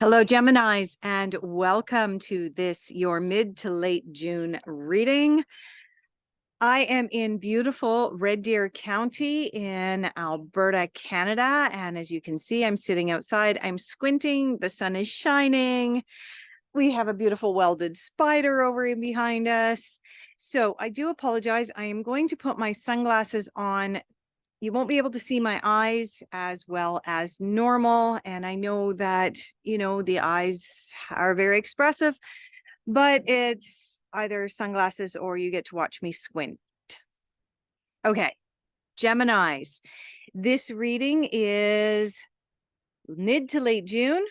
Hello, Geminis, and welcome to this, your mid to late June reading. I am in beautiful Red Deer County in Alberta, Canada. And as you can see, I'm sitting outside. I'm squinting. The sun is shining. We have a beautiful welded spider over in behind us. So I do apologize. I am going to put my sunglasses on. You won't be able to see my eyes as well as normal. And I know that, the eyes are very expressive, but it's either sunglasses or you get to watch me squint. Okay, Geminis. This reading is mid to late June,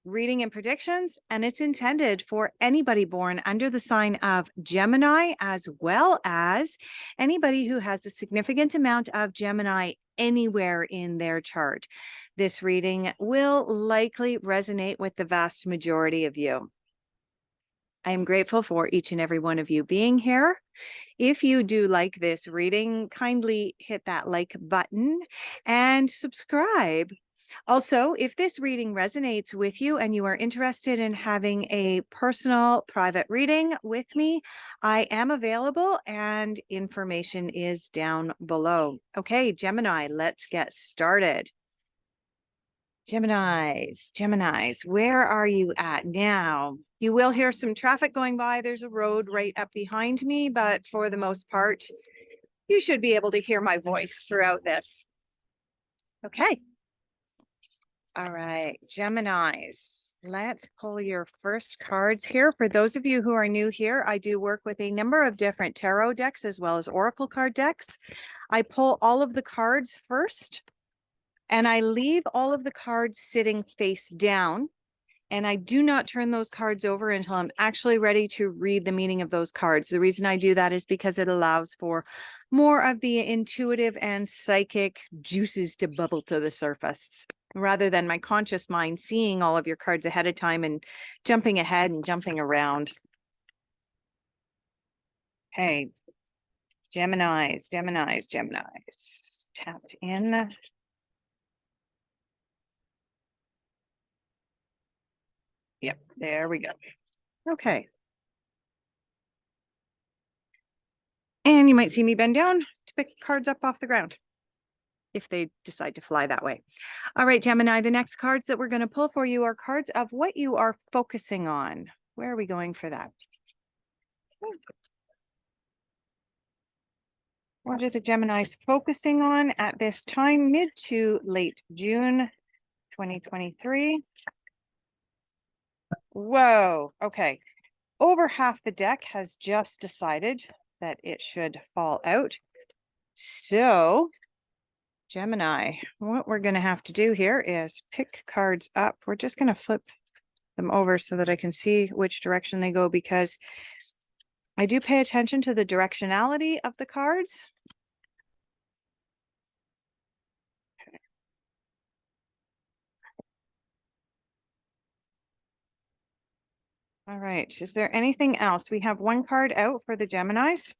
reading and predictions, and it's intended for anybody born under the sign of Gemini, as well as anybody who has a significant amount of Gemini anywhere in their chart. This reading will likely resonate with the vast majority of you. I am grateful for each and every one of you being here. If you do like this reading, kindly hit that like button and subscribe. Also, if this reading resonates with you and you are interested in having a personal private reading with me, I am available and information is down below. Okay, Gemini, let's get started. Geminis, where are you at now? You will hear some traffic going by. There's a road right up behind me, but for the most part, you should be able to hear my voice throughout this. Okay. All right, Geminis, let's pull your first cards here. For those of you who are new here, I do work with a number of different tarot decks as well as oracle card decks. I pull all of the cards first, and I leave all of the cards sitting face down. And I do not turn those cards over until I'm actually ready to read the meaning of those cards. The reason I do that is because it allows for more of the intuitive and psychic juices to bubble to the surface, rather than my conscious mind seeing all of your cards ahead of time and jumping ahead and jumping around. Okay, Geminis. Tapped in. Yep, there we go. Okay. And you might see me bend down to pick cards up off the ground if they decide to fly that way. All right, Gemini, the next cards that we're going to pull for you are cards of what you are focusing on. Where are we going for that? What are the Geminis focusing on at this time, mid to late June 2023? Whoa, okay. Over half the deck has just decided that it should fall out. So, Gemini, what we're going to have to do here is pick cards up. We're just going to flip them over so that I can see which direction they go, because I do pay attention to the directionality of the cards. Okay. All right, is there anything else? We have one card out for the Geminis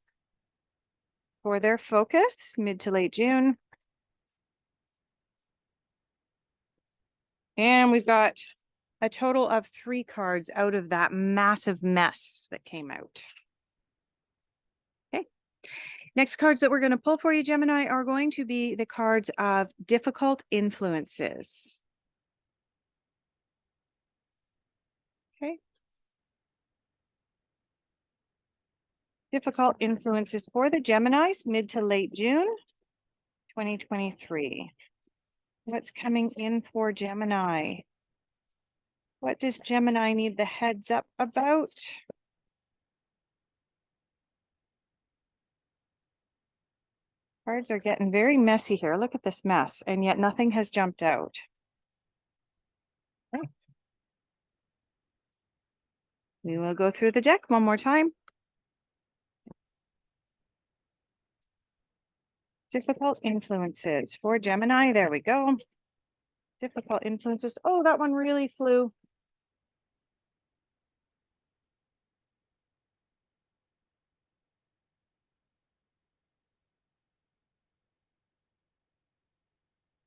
for their focus, mid to late June. And we've got a total of 3 cards out of that massive mess that came out. Okay. Next cards that we're going to pull for you, Gemini, are going to be the cards of difficult influences. Okay. Difficult influences for the Geminis, mid to late June 2023. What's coming in for Gemini? What does Gemini need the heads up about? Cards are getting very messy here. Look at this mess, and yet nothing has jumped out. Okay. We will go through the deck one more time. Difficult influences for Gemini. There we go. Difficult influences. Oh, that one really flew.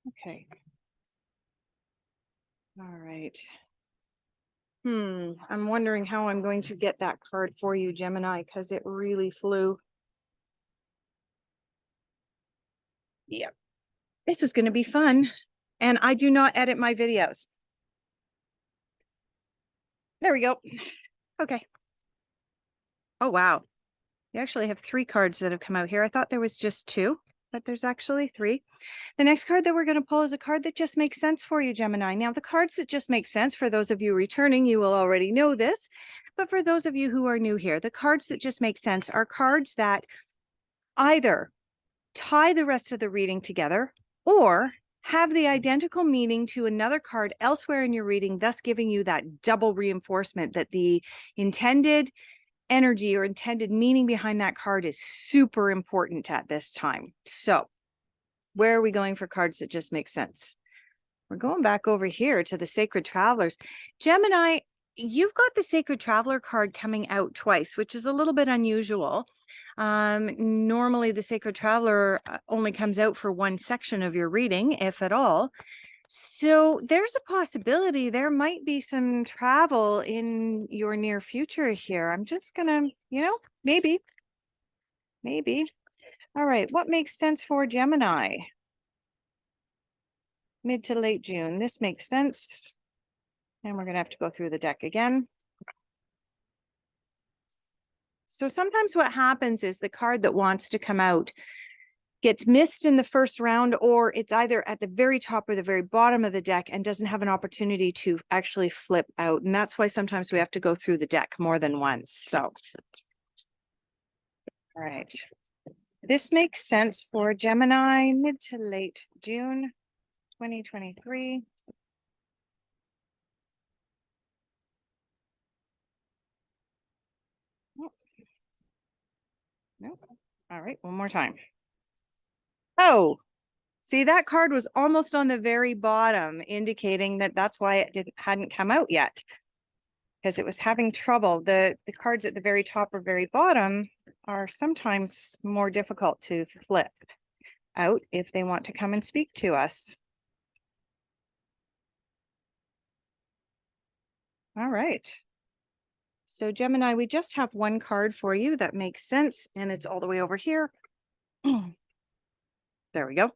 Okay. All right. I'm wondering how I'm going to get that card for you, Gemini, because it really flew. Yep. This is going to be fun. And I do not edit my videos. There we go. Okay. Oh, wow. You actually have 3 cards that have come out here. I thought there was just 2, but there's actually 3. The next card that we're going to pull is a card that just makes sense for you, Gemini. Now, the cards that just make sense, for those of you returning, you will already know this. But for those of you who are new here, the cards that just make sense are cards that either tie the rest of the reading together or have the identical meaning to another card elsewhere in your reading, thus giving you that double reinforcement that the intended energy or intended meaning behind that card is super important at this time. So where are we going for cards that just make sense? We're going back over here to the Sacred Travelers. Gemini, you've got the Sacred Traveler card coming out twice, which is a little bit unusual. Normally the Sacred Traveler only comes out for one section of your reading, if at all. So there's a possibility there might be some travel in your near future here. I'm just gonna, maybe. All right, what makes sense for Gemini? Mid to late June. This makes sense. And we're gonna have to go through the deck again. So sometimes what happens is the card that wants to come out gets missed in the first round, or it's either at the very top or the very bottom of the deck and doesn't have an opportunity to actually flip out. And that's why sometimes we have to go through the deck more than once. So, all right. This makes sense for Gemini, mid to late June 2023. Nope. All right, one more time. Oh, see, that card was almost on the very bottom, indicating that that's why it hadn't come out yet, because it was having trouble. The cards at the very top or very bottom are sometimes more difficult to flip out if they want to come and speak to us. All right. So Gemini, we just have one card for you that makes sense, and it's all the way over here. There we go.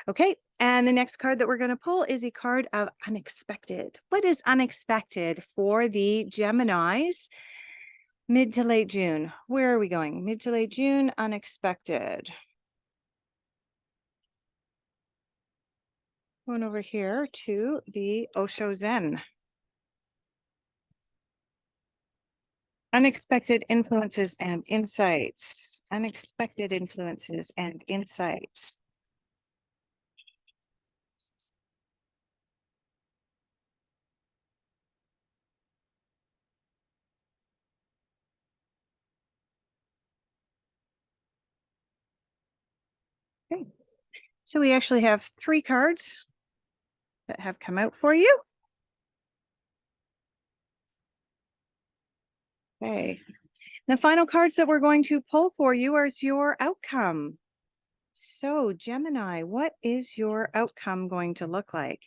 Okay, and the next card that we're going to pull is a card of unexpected. What is unexpected for the Geminis? Mid to late June. Where are we going? Mid to late June, unexpected. Going over here to the Osho Zen. Unexpected influences and insights. Unexpected influences and insights. Okay. So we actually have 3 cards that have come out for you. Okay. The final cards that we're going to pull for you is your outcome. So Gemini, what is your outcome going to look like?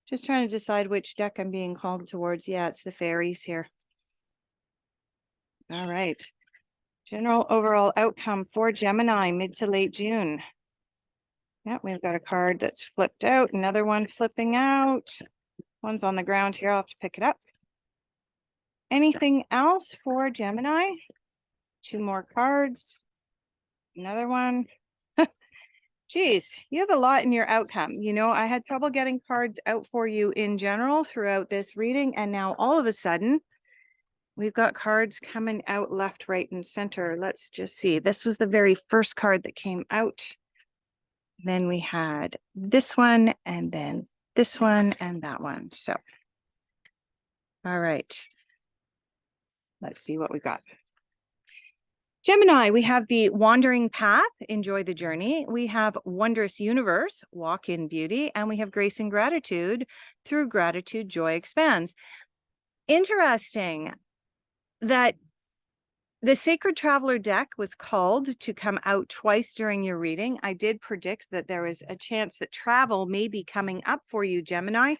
Just trying to decide which deck I'm being called towards. Yeah, it's the fairies here. All right. General overall outcome for Gemini, mid to late June. Yeah, we've got a card that's flipped out, another one flipping out. One's on the ground here. I'll have to pick it up. Anything else for Gemini? 2 more cards. Another one. Geez, you have a lot in your outcome. I had trouble getting cards out for you in general throughout this reading, and now all of a sudden, we've got cards coming out left, right, and center. Let's just see. This was the very first card that came out. Then we had this one, and then this one, and that one. So, all right. Let's see what we've got. Gemini, we have the Wandering Path, enjoy the journey. We have Wondrous Universe, walk in beauty. And we have Grace and Gratitude, through gratitude, joy expands. Interesting that The Sacred Traveler deck was called to come out twice during your reading. I did predict that there was a chance that travel may be coming up for you, Gemini.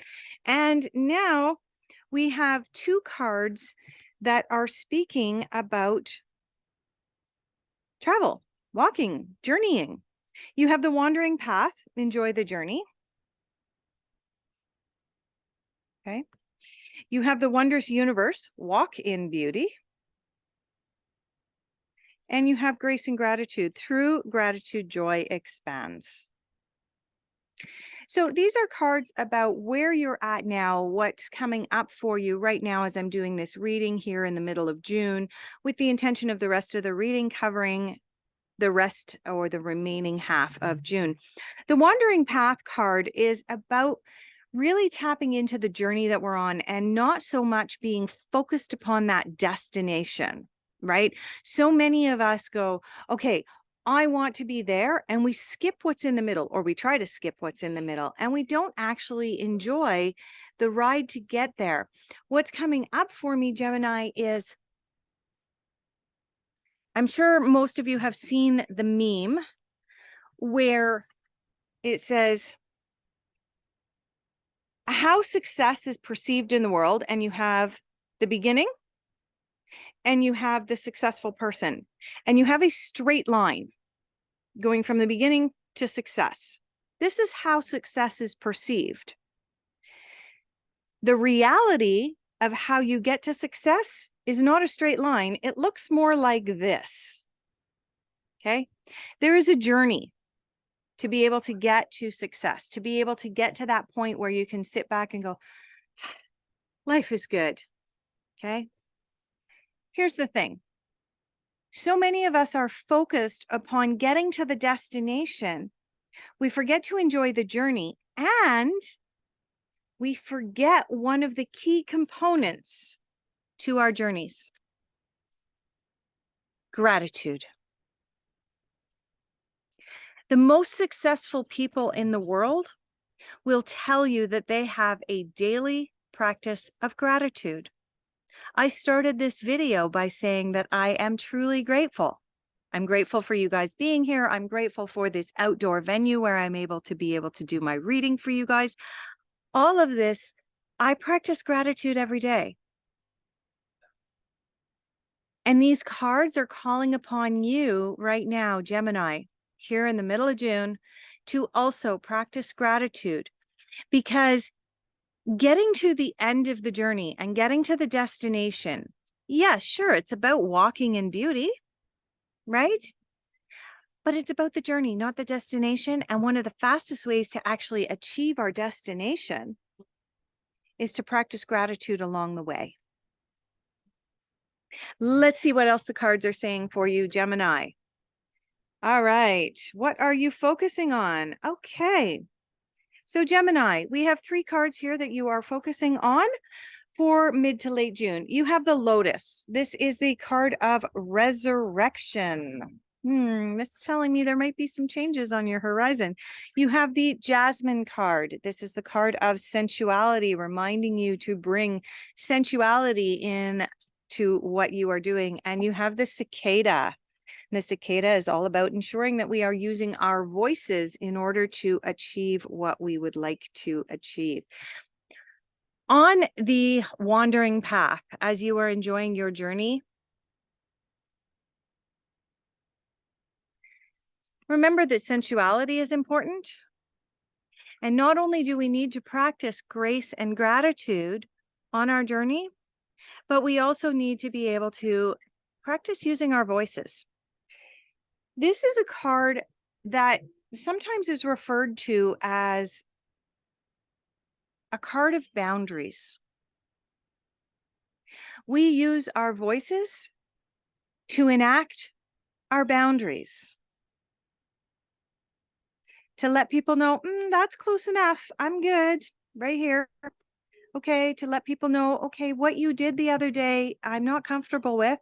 And now we have two cards that are speaking about travel, walking, journeying. You have the Wandering Path, enjoy the journey. Okay. You have the Wondrous Universe, walk in beauty. And you have Grace and Gratitude, through gratitude, joy expands. So these are cards about where you're at now, what's coming up for you right now as I'm doing this reading here in the middle of June, with the intention of the rest of the reading covering the rest or the remaining half of June. The Wandering Path card is about really tapping into the journey that we're on and not so much being focused upon that destination, right? So many of us go, okay, I want to be there, and we skip what's in the middle, or we try to skip what's in the middle, and we don't actually enjoy the ride to get there. What's coming up for me, Gemini, is I'm sure most of you have seen the meme where it says how success is perceived in the world, and you have the beginning and you have the successful person, and you have a straight line going from the beginning to success. This is how success is perceived. The reality of how you get to success is not a straight line. It looks more like this. Okay. There is a journey to be able to get to success, to be able to get to that point where you can sit back and go, life is good. Okay. Here's the thing. So many of us are focused upon getting to the destination. We forget to enjoy the journey, and we forget one of the key components to our journeys: gratitude. The most successful people in the world will tell you that they have a daily practice of gratitude. I started this video by saying that I am truly grateful. I'm grateful for you guys being here. I'm grateful for this outdoor venue where I'm able to do my reading for you guys. All of this, I practice gratitude every day. And these cards are calling upon you right now, Gemini, here in the middle of June, to also practice gratitude, because getting to the end of the journey and getting to the destination, yes, sure, it's about walking in beauty, right? But it's about the journey, not the destination. And one of the fastest ways to actually achieve our destination is to practice gratitude along the way. Let's see what else the cards are saying for you, Gemini. All right. What are you focusing on? Okay. So Gemini, we have 3 cards here that you are focusing on for mid to late June. You have the Lotus. This is the card of resurrection. That's telling me there might be some changes on your horizon. You have the Jasmine card. This is the card of sensuality, reminding you to bring sensuality in to what you are doing. And you have the Cicada. And the Cicada is all about ensuring that we are using our voices in order to achieve what we would like to achieve. On the wandering path, as you are enjoying your journey, remember that sensuality is important. And not only do we need to practice grace and gratitude on our journey, but we also need to be able to practice using our voices. This is a card that sometimes is referred to as a card of boundaries. We use our voices to enact our boundaries, to let people know, that's close enough. I'm good right here. Okay. To let people know, okay, what you did the other day, I'm not comfortable with.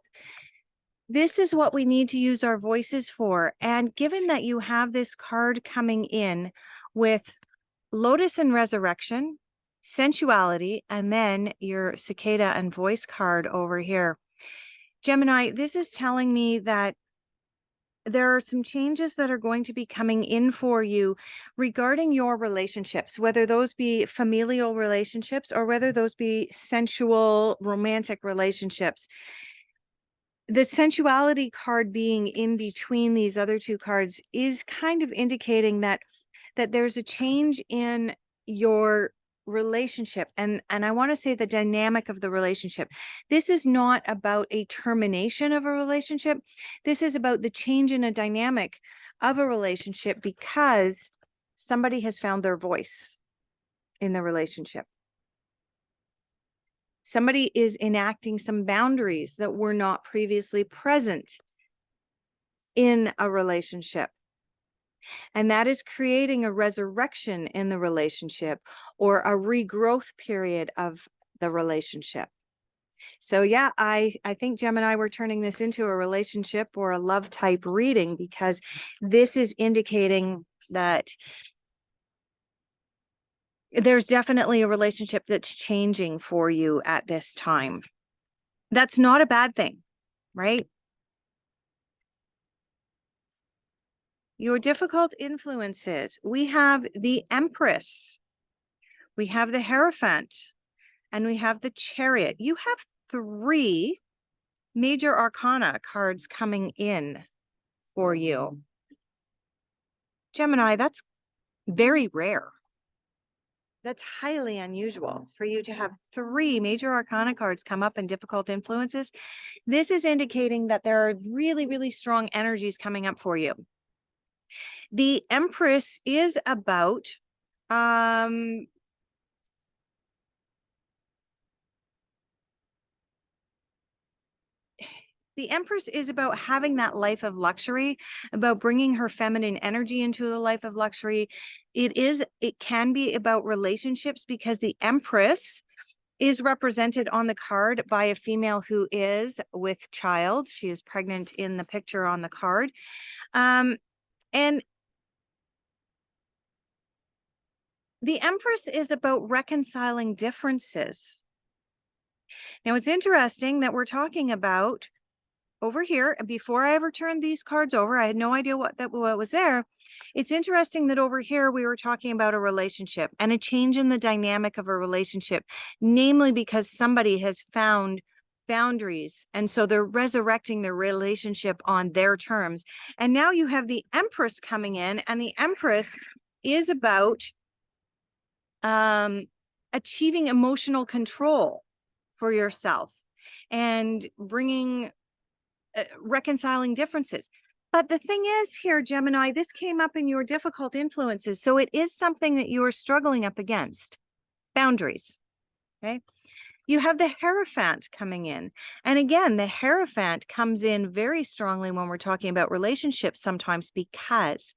This is what we need to use our voices for. And given that you have this card coming in with Lotus and Resurrection, sensuality, and then your Cicada and voice card over here, Gemini, this is telling me that there are some changes that are going to be coming in for you regarding your relationships, whether those be familial relationships or whether those be sensual, romantic relationships. The sensuality card being in between these other two cards is kind of indicating that there's a change in your relationship, and I want to say the dynamic of the relationship. This is not about a termination of a relationship. This is about the change in a dynamic of a relationship because somebody has found their voice in the relationship. Somebody is enacting some boundaries that were not previously present in a relationship. And that is creating a resurrection in the relationship or a regrowth period of the relationship. So yeah, I think Gemini, we're turning this into a relationship or a love type reading because this is indicating that there's definitely a relationship that's changing for you at this time. That's not a bad thing, right? Your difficult influences. We have the Empress. We have the Hierophant. And we have the Chariot. You have 3 major arcana cards coming in for you. Gemini, that's very rare. That's highly unusual for you to have 3 major arcana cards come up in difficult influences. This is indicating that there are really, really strong energies coming up for you. The Empress is about the Empress is about having that life of luxury, about bringing her feminine energy into the life of luxury. It can be about relationships because the Empress is represented on the card by a female who is with child. She is pregnant in the picture on the card. And the Empress is about reconciling differences. Now, it's interesting that we're talking about over here, before I ever turned these cards over, I had no idea what was there. It's interesting that over here we were talking about a relationship and a change in the dynamic of a relationship, namely because somebody has found boundaries, and so they're resurrecting their relationship on their terms. And now you have the Empress coming in, and the Empress is about achieving emotional control for yourself and bringing reconciling differences. But the thing is here, Gemini, this came up in your difficult influences. So it is something that you are struggling up against. Boundaries. Okay. You have the Hierophant coming in. And again, the Hierophant comes in very strongly when we're talking about relationships sometimes because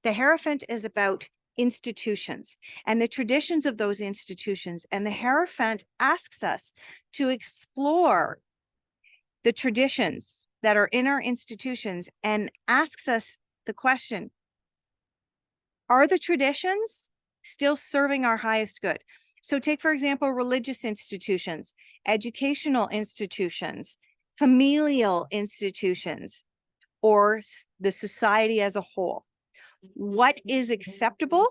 the Hierophant is about institutions and the traditions of those institutions. And the Hierophant asks us to explore the traditions that are in our institutions and asks us the question, are the traditions still serving our highest good? So take, for example, religious institutions, educational institutions, familial institutions, or the society as a whole. What is acceptable?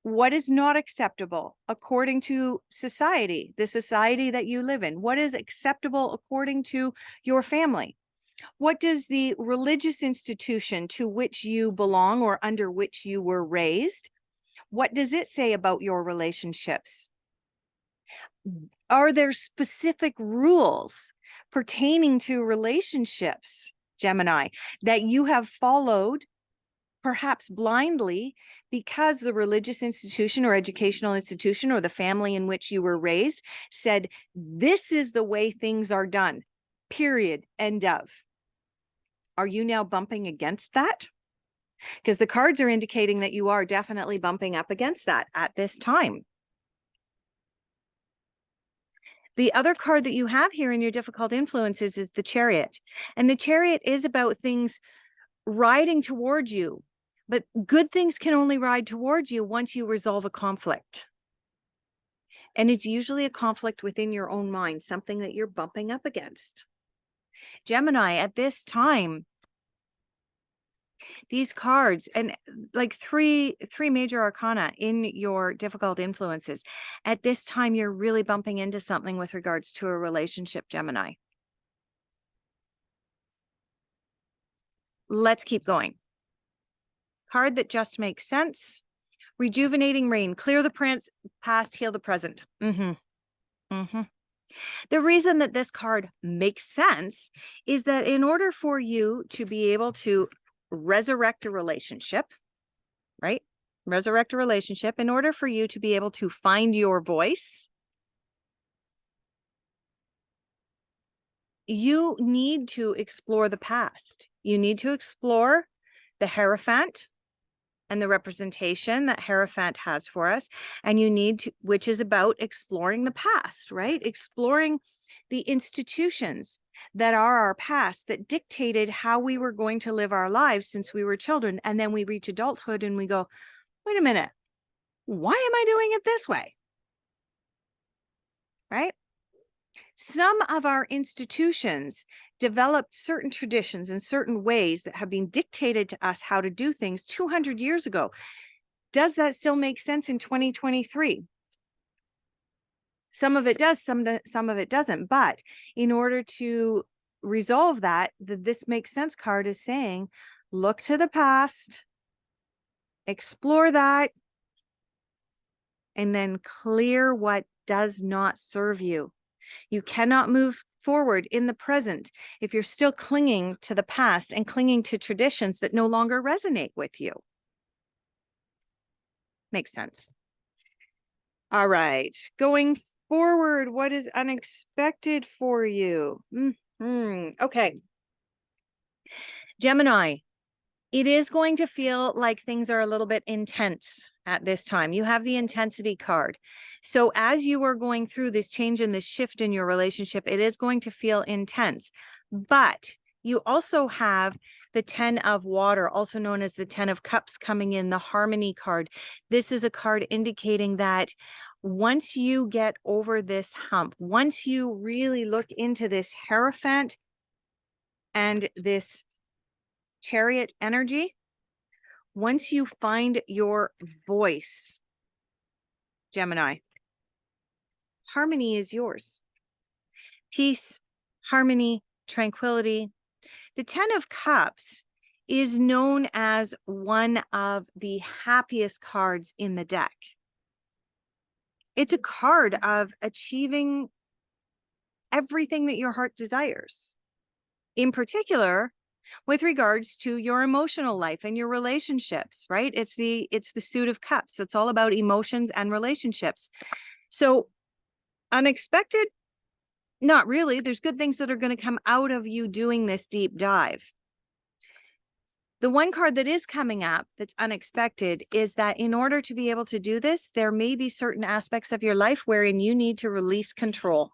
What is not acceptable according to society, the society that you live in? What is acceptable according to your family? What does the religious institution to which you belong or under which you were raised, what does it say about your relationships? Are there specific rules pertaining to relationships, Gemini, that you have followed perhaps blindly because the religious institution or educational institution or the family in which you were raised said, this is the way things are done, period, end of. Are you now bumping against that? Because the cards are indicating that you are definitely bumping up against that at this time. The other card that you have here in your difficult influences is the Chariot. And the Chariot is about things riding towards you. But good things can only ride towards you once you resolve a conflict. And it's usually a conflict within your own mind, something that you're bumping up against. Gemini, at this time, these cards and like three major arcana in your difficult influences. At this time, you're really bumping into something with regards to a relationship, Gemini. Let's keep going. Card that just makes sense. Rejuvenating rain. Clear the past, heal the present. The reason that this card makes sense is that in order for you to be able to resurrect a relationship, right? Resurrect a relationship, in order for you to be able to find your voice, you need to explore the past. You need to explore the Hierophant and the representation that Hierophant has for us. And you need to, which is about exploring the past, right? Exploring the institutions that are our past that dictated how we were going to live our lives since we were children. And then we reach adulthood and we go, wait a minute, why am I doing it this way? Right? Some of our institutions developed certain traditions and certain ways that have been dictated to us how to do things 200 years ago. Does that still make sense in 2023? Some of it does, some of it doesn't. But in order to resolve that, the This Makes Sense card is saying, look to the past, explore that, and then clear what does not serve you. You cannot move forward in the present if you're still clinging to the past and clinging to traditions that no longer resonate with you. Makes sense. All right. Going forward, what is unexpected for you? Okay. Gemini, it is going to feel like things are a little bit intense at this time. You have the intensity card. So as you are going through this change and this shift in your relationship, it is going to feel intense. But you also have the 10 of water, also known as the 10 of cups, coming in, the harmony card. This is a card indicating that once you get over this hump, once you really look into this Hierophant and this Chariot energy, once you find your voice, Gemini, harmony is yours. Peace, harmony, tranquility. The 10 of Cups is known as one of the happiest cards in the deck. It's a card of achieving everything that your heart desires. In particular, with regards to your emotional life and your relationships, right? It's the suit of cups. It's all about emotions and relationships. So unexpected, not really. There's good things that are going to come out of you doing this deep dive. The one card that is coming up that's unexpected is that in order to be able to do this, there may be certain aspects of your life wherein you need to release control.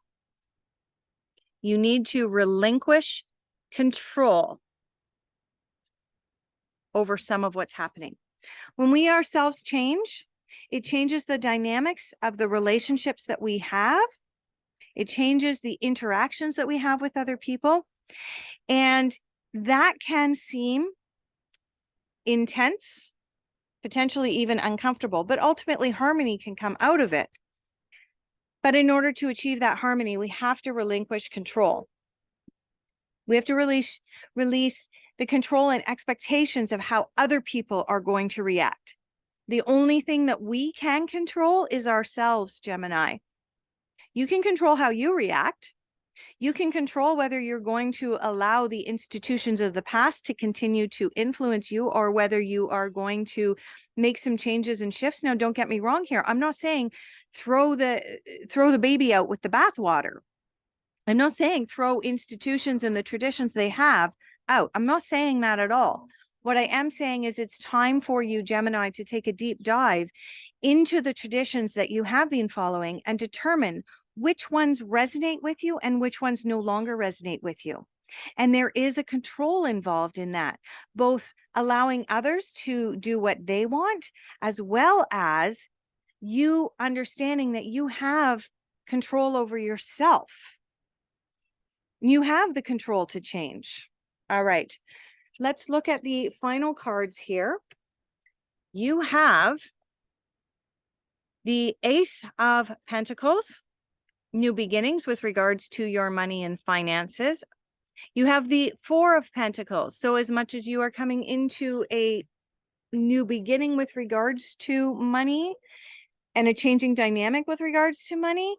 You need to relinquish control over some of what's happening. When we ourselves change, it changes the dynamics of the relationships that we have. It changes the interactions that we have with other people. And that can seem intense, potentially even uncomfortable, but ultimately harmony can come out of it. But in order to achieve that harmony, we have to relinquish control. We have to release the control and expectations of how other people are going to react. The only thing that we can control is ourselves, Gemini. You can control how you react. You can control whether you're going to allow the institutions of the past to continue to influence you or whether you are going to make some changes and shifts. Now, don't get me wrong here. I'm not saying throw the baby out with the bathwater. I'm not saying throw institutions and the traditions they have out. I'm not saying that at all. What I am saying is it's time for you, Gemini, to take a deep dive into the traditions that you have been following and determine which ones resonate with you and which ones no longer resonate with you. And there is a control involved in that, both allowing others to do what they want, as well as you understanding that you have control over yourself. You have the control to change. All right. Let's look at the final cards here. You have the Ace of Pentacles, new beginnings with regards to your money and finances. You have the Four of Pentacles. So as much as you are coming into a new beginning with regards to money and a changing dynamic with regards to money,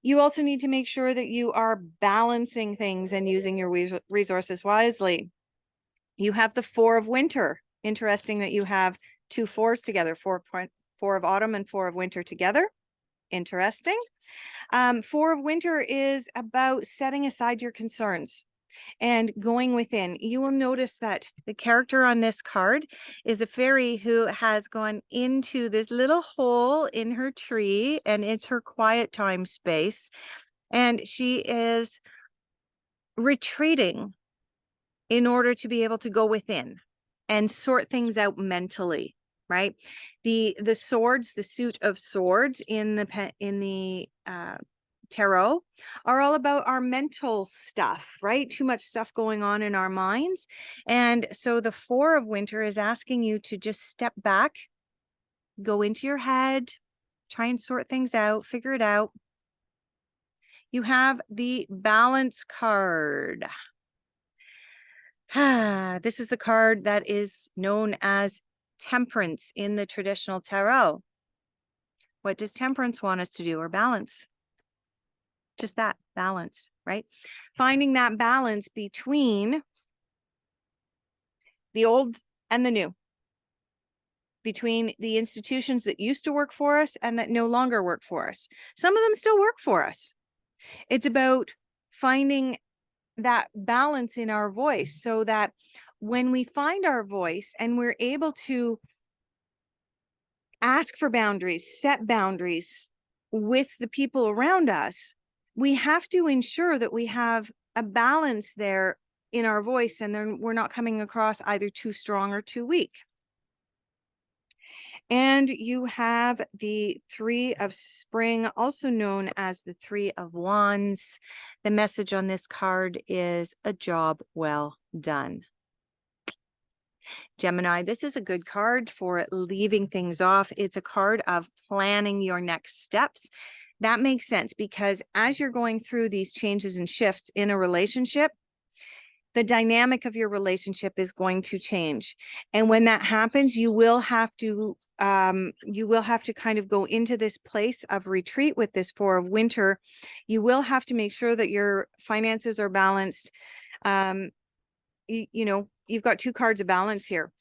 you also need to make sure that you are balancing things and using your resources wisely. You have the Four of Winter. Interesting that you have two fours together, four of autumn and four of winter together. Interesting. Four of Winter is about setting aside your concerns and going within. You will notice that the character on this card is a fairy who has gone into this little hole in her tree, and it's her quiet time space. And she is retreating in order to be able to go within and sort things out mentally, right? The swords, the suit of swords in the tarot are all about our mental stuff, right? Too much stuff going on in our minds. And so the Four of Winter is asking you to just step back, go into your head, try and sort things out, figure it out. You have the Balance card. This is the card that is known as Temperance in the traditional tarot. What does Temperance want us to do, or balance? Just that, balance, right? Finding that balance between the old and the new, between the institutions that used to work for us and that no longer work for us. Some of them still work for us. It's about finding that balance in our voice so that when we find our voice and we're able to ask for boundaries, set boundaries with the people around us, we have to ensure that we have a balance there in our voice, and then we're not coming across either too strong or too weak. And you have the Three of Spring, also known as the Three of Wands. The message on this card is a job well done. Gemini, this is a good card for leaving things off. It's a card of planning your next steps. That makes sense because as you're going through these changes and shifts in a relationship, the dynamic of your relationship is going to change. And when that happens, you will have to kind of go into this place of retreat with this Four of Winter. You will have to make sure that your finances are balanced. You know, you've got two cards of balance here.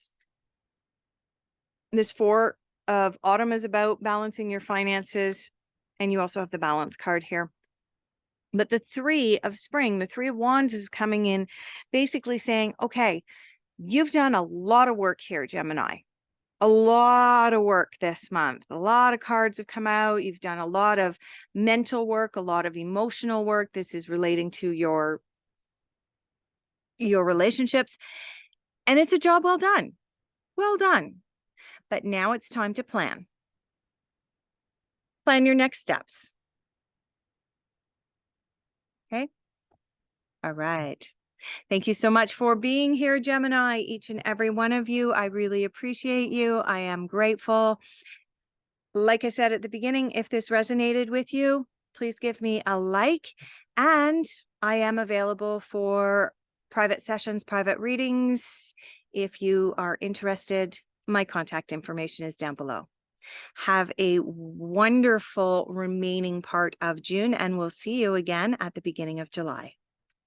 This Four of Autumn is about balancing your finances, and you also have the Balance card here. But the Three of Spring, the Three of Wands, is coming in basically saying, okay, you've done a lot of work here, Gemini. A lot of work this month. A lot of cards have come out. You've done a lot of mental work, a lot of emotional work. This is relating to your relationships. And it's a job well done. Well done. But now it's time to plan. Plan your next steps. Okay. All right. Thank you so much for being here, Gemini, each and every one of you. I really appreciate you. I am grateful. Like I said at the beginning, if this resonated with you, please give me a like. And I am available for private sessions, private readings. If you are interested, my contact information is down below. Have a wonderful remaining part of June, and we'll see you again at the beginning of July.